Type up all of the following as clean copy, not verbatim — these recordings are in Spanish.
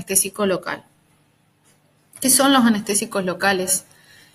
anestésico local. ¿Qué son los anestésicos locales?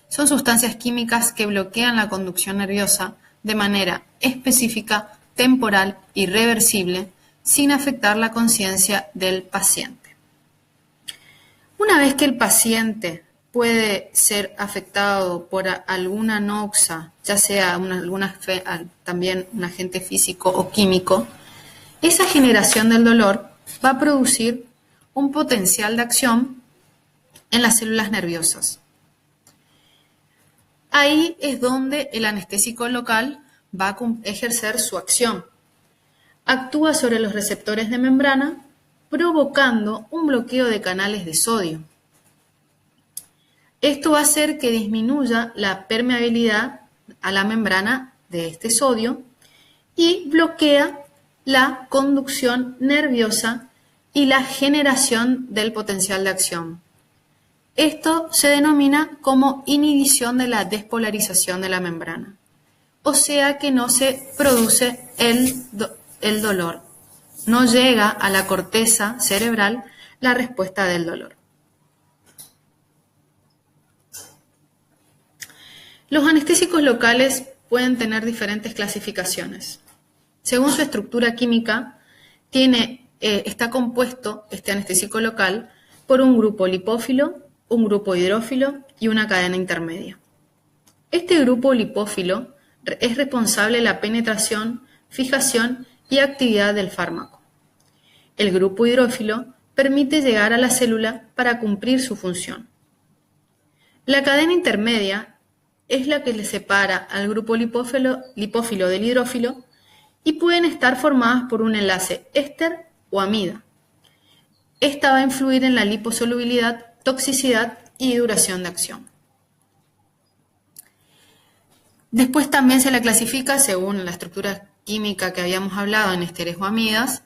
Son sustancias químicas que bloquean la conducción nerviosa de manera específica, temporal y reversible, sin afectar la conciencia del paciente. Una vez que el paciente puede ser afectado por alguna noxa, ya sea también un agente físico o químico, esa generación del dolor va a producir un potencial de acción en las células nerviosas. Ahí es donde el anestésico local va a ejercer su acción. Actúa sobre los receptores de membrana, provocando un bloqueo de canales de sodio. Esto va a hacer que disminuya la permeabilidad a la membrana de este sodio y bloquea la conducción nerviosa y la generación del potencial de acción. Esto se denomina como inhibición de la despolarización de la membrana, o sea que no se produce el dolor, no llega a la corteza cerebral la respuesta del dolor. Los anestésicos locales pueden tener diferentes clasificaciones. Según su estructura química, está compuesto este anestésico local por un grupo lipófilo, un grupo hidrófilo y una cadena intermedia. Este grupo lipófilo es responsable de la penetración, fijación y actividad del fármaco. El grupo hidrófilo permite llegar a la célula para cumplir su función. La cadena intermedia es la que le separa al grupo lipófilo del hidrófilo y pueden estar formadas por un enlace éster o amida. Esta va a influir en la liposolubilidad, toxicidad y duración de acción. Después también se la clasifica según la estructura química que habíamos hablado en ésteres o amidas.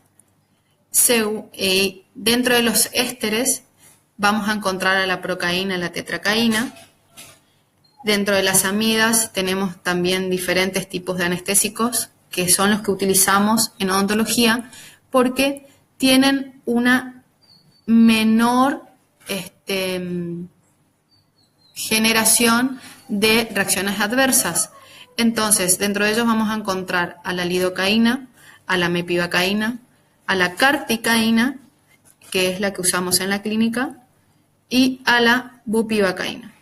Dentro de los ésteres vamos a encontrar a la procaína y la tetracaína. Dentro de las amidas tenemos también diferentes tipos de anestésicos que son los que utilizamos en odontología porque tienen una menor generación de reacciones adversas. Entonces, dentro de ellos vamos a encontrar a la lidocaína, a la mepivacaína, a la carticaína, que es la que usamos en la clínica, y a la bupivacaína.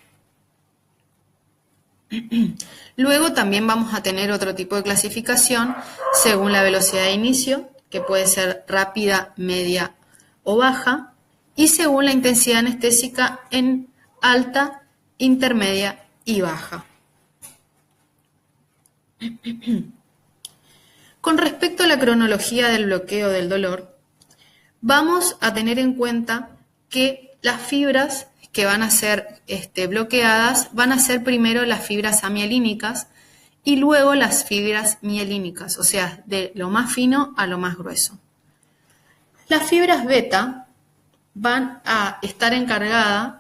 Luego también vamos a tener otro tipo de clasificación según la velocidad de inicio, que puede ser rápida, media o baja, y según la intensidad anestésica en alta, intermedia y baja. Con respecto a la cronología del bloqueo del dolor, vamos a tener en cuenta que las fibras que van a ser bloqueadas van a ser primero las fibras amialínicas y luego las fibras mielínicas, o sea, de lo más fino a lo más grueso. Las fibras beta van a estar encargadas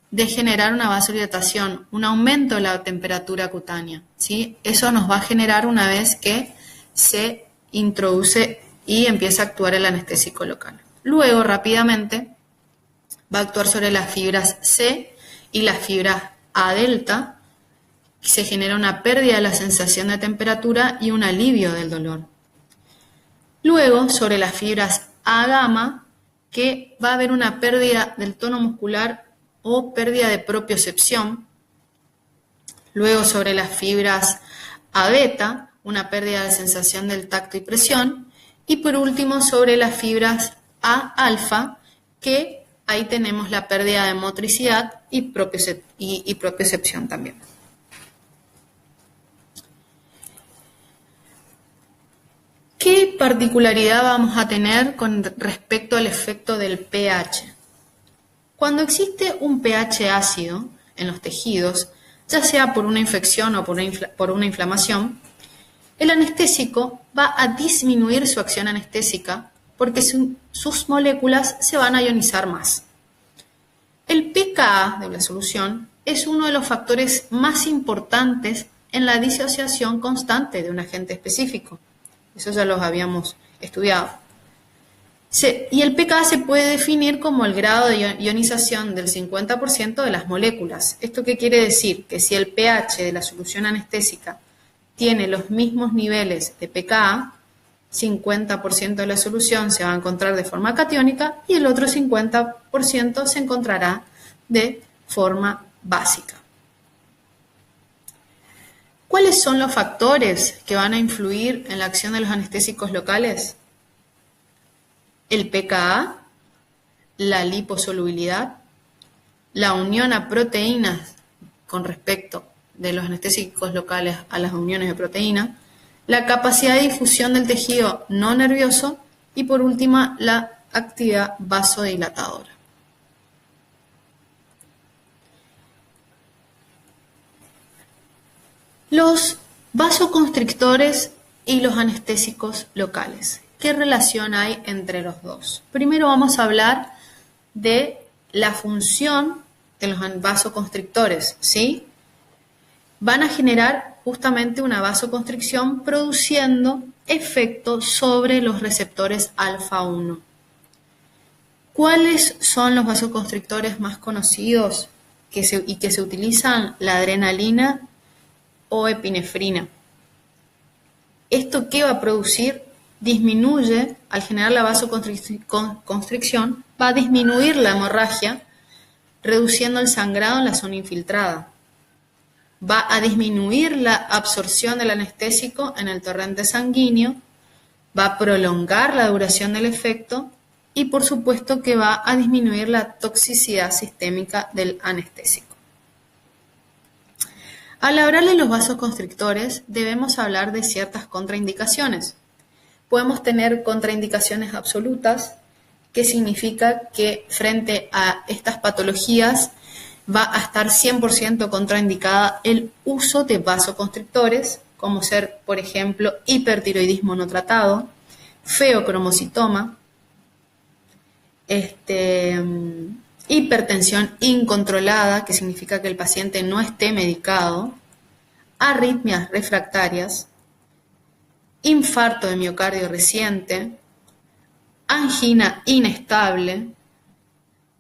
de generar una vasodilatación, un aumento de la temperatura cutánea, ¿sí? Eso nos va a generar una vez que se introduce y empieza a actuar el anestésico local. Luego, rápidamente, va a actuar sobre las fibras C y las fibras A delta, y se genera una pérdida de la sensación de temperatura y un alivio del dolor. Luego, sobre las fibras A gamma, que va a haber una pérdida del tono muscular o pérdida de propiocepción. Luego, sobre las fibras A beta, una pérdida de sensación del tacto y presión. Y por último, sobre las fibras A alfa, que ahí tenemos la pérdida de motricidad y propiocepción también. ¿Qué particularidad vamos a tener con respecto al efecto del pH? Cuando existe un pH ácido en los tejidos, ya sea por una infección o por una inflamación, el anestésico va a disminuir su acción anestésica porque sus moléculas se van a ionizar más. El pKa de la solución es uno de los factores más importantes en la disociación constante de un agente específico. Eso ya los habíamos estudiado. Y el pKa se puede definir como el grado de ionización del 50% de las moléculas. ¿Esto qué quiere decir? Que si el pH de la solución anestésica tiene los mismos niveles de pKa, 50% de la solución se va a encontrar de forma catiónica y el otro 50% se encontrará de forma básica. ¿Cuáles son los factores que van a influir en la acción de los anestésicos locales? El pKa, la liposolubilidad, la unión a proteínas con respecto de los anestésicos locales a las uniones de proteína, la capacidad de difusión del tejido no nervioso y por última la actividad vasodilatadora. Los vasoconstrictores y los anestésicos locales. ¿Qué relación hay entre los dos? Primero vamos a hablar de la función de los vasoconstrictores, ¿sí? Van a generar justamente una vasoconstricción produciendo efecto sobre los receptores alfa-1. ¿Cuáles son los vasoconstrictores más conocidos y que se utilizan? La adrenalina o epinefrina. ¿Esto qué va a producir? Disminuye, al generar la vasoconstricción, va a disminuir la hemorragia, reduciendo el sangrado en la zona infiltrada. Va a disminuir la absorción del anestésico en el torrente sanguíneo, va a prolongar la duración del efecto y por supuesto que va a disminuir la toxicidad sistémica del anestésico. Al hablar de los vasoconstrictores debemos hablar de ciertas contraindicaciones. Podemos tener contraindicaciones absolutas, que significa que frente a estas patologías va a estar 100% contraindicada el uso de vasoconstrictores, como ser, por ejemplo, hipertiroidismo no tratado, feocromocitoma, hipertensión incontrolada, que significa que el paciente no esté medicado, arritmias refractarias, infarto de miocardio reciente, angina inestable,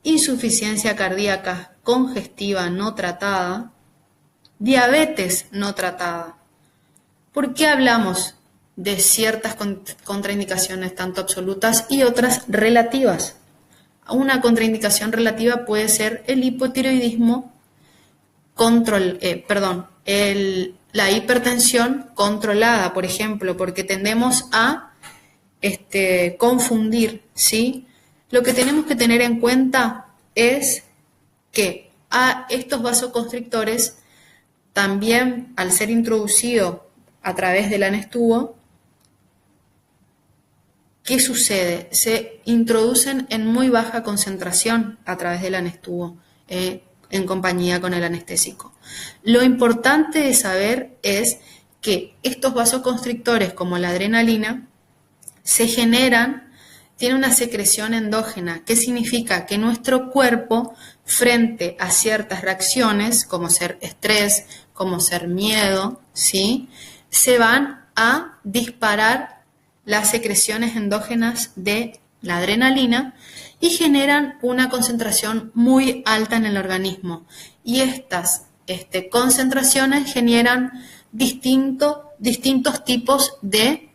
insuficiencia cardíaca congestiva no tratada, diabetes no tratada. ¿Por qué hablamos de ciertas contraindicaciones tanto absolutas y otras relativas? Una contraindicación relativa puede ser el hipotiroidismo, la hipertensión controlada, por ejemplo, porque tendemos a confundir, ¿sí? Lo que tenemos que tener en cuenta es que a estos vasoconstrictores también, al ser introducido a través del anestubo, ¿qué sucede? Se introducen en muy baja concentración a través del anestubo, en compañía con el anestésico. Lo importante de saber es que estos vasoconstrictores, como la adrenalina, se generan, tiene una secreción endógena. ¿Qué significa? Que nuestro cuerpo, frente a ciertas reacciones, como ser estrés, como ser miedo, ¿sí?, se van a disparar las secreciones endógenas de la adrenalina y generan una concentración muy alta en el organismo. Y estas concentraciones generan distintos tipos de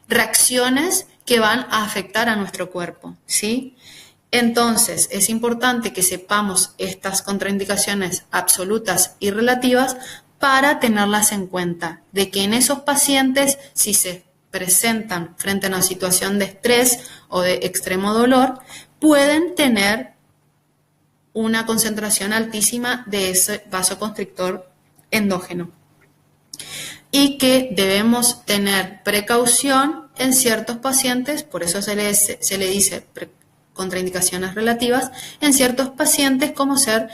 reacciones que van a afectar a nuestro cuerpo, ¿sí? Entonces, es importante que sepamos estas contraindicaciones absolutas y relativas para tenerlas en cuenta, de que en esos pacientes, si se presentan frente a una situación de estrés o de extremo dolor, pueden tener una concentración altísima de ese vasoconstrictor endógeno. Y que debemos tener precaución en ciertos pacientes, por eso se le dice contraindicaciones relativas, en ciertos pacientes como ser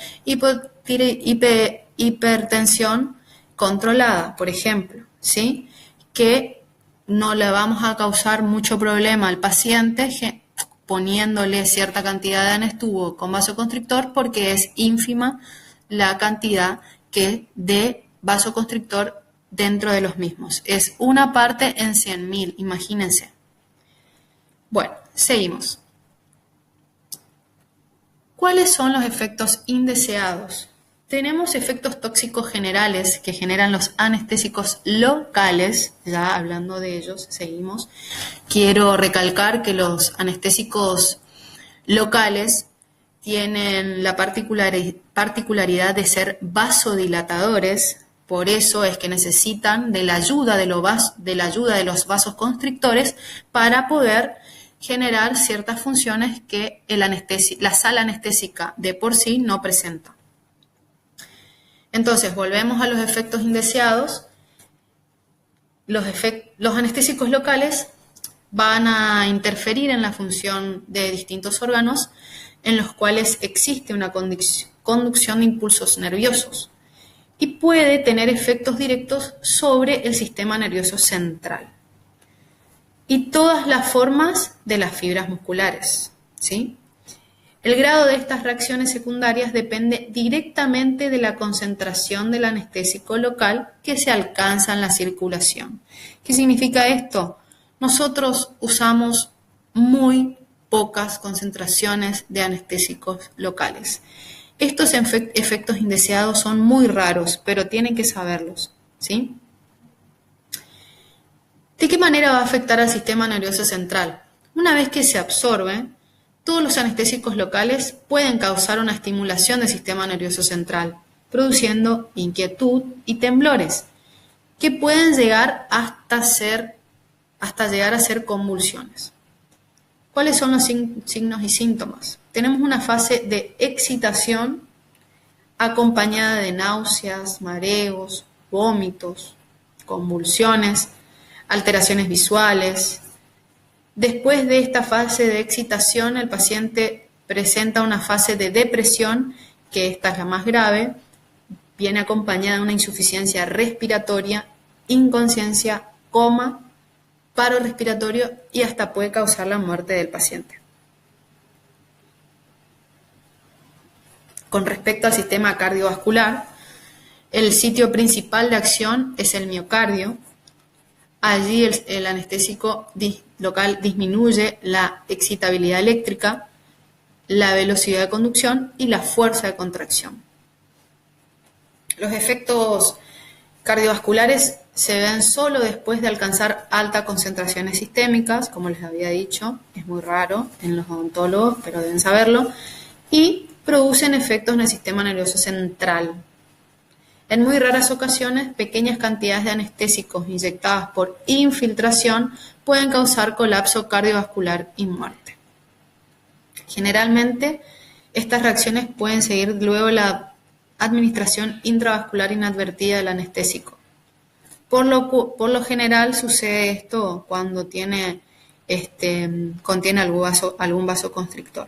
hipertensión controlada, por ejemplo, ¿sí?, que no le vamos a causar mucho problema al paciente poniéndole cierta cantidad de anestubo con vasoconstrictor porque es ínfima la cantidad de vasoconstrictor dentro de los mismos. Es una parte en 100.000, imagínense. Bueno, seguimos. ¿Cuáles son los efectos indeseados? Tenemos efectos tóxicos generales que generan los anestésicos locales. Ya hablando de ellos, seguimos. Quiero recalcar que los anestésicos locales tienen la particularidad de ser vasodilatadores. Por eso es que necesitan de la ayuda de los vasos constrictores para poder generar ciertas funciones que la sala anestésica de por sí no presenta. Entonces, volvemos a los efectos indeseados. Los anestésicos locales van a interferir en la función de distintos órganos en los cuales existe una conducción de impulsos nerviosos y puede tener efectos directos sobre el sistema nervioso central y todas las formas de las fibras musculares, ¿sí? El grado de estas reacciones secundarias depende directamente de la concentración del anestésico local que se alcanza en la circulación. ¿Qué significa esto? Nosotros usamos muy pocas concentraciones de anestésicos locales. Estos efectos indeseados son muy raros, pero tienen que saberlos, ¿sí? ¿De qué manera va a afectar al sistema nervioso central? Una vez que se absorbe, todos los anestésicos locales pueden causar una estimulación del sistema nervioso central, produciendo inquietud y temblores, que pueden llegar hasta llegar a ser convulsiones. ¿Cuáles son los signos y síntomas? Tenemos una fase de excitación acompañada de náuseas, mareos, vómitos, convulsiones, alteraciones visuales. Después de esta fase de excitación, el paciente presenta una fase de depresión, que esta es la más grave, viene acompañada de una insuficiencia respiratoria, inconsciencia, coma, paro respiratorio y hasta puede causar la muerte del paciente. Con respecto al sistema cardiovascular, el sitio principal de acción es el miocardio. Allí el anestésico local disminuye la excitabilidad eléctrica, la velocidad de conducción y la fuerza de contracción. Los efectos cardiovasculares se ven solo después de alcanzar altas concentraciones sistémicas, como les había dicho, es muy raro en los odontólogos, pero deben saberlo, y producen efectos en el sistema nervioso central. En muy raras ocasiones, pequeñas cantidades de anestésicos inyectadas por infiltración pueden causar colapso cardiovascular y muerte. Generalmente, estas reacciones pueden seguir luego la administración intravascular inadvertida del anestésico. Por lo general sucede esto cuando contiene algún vasoconstrictor.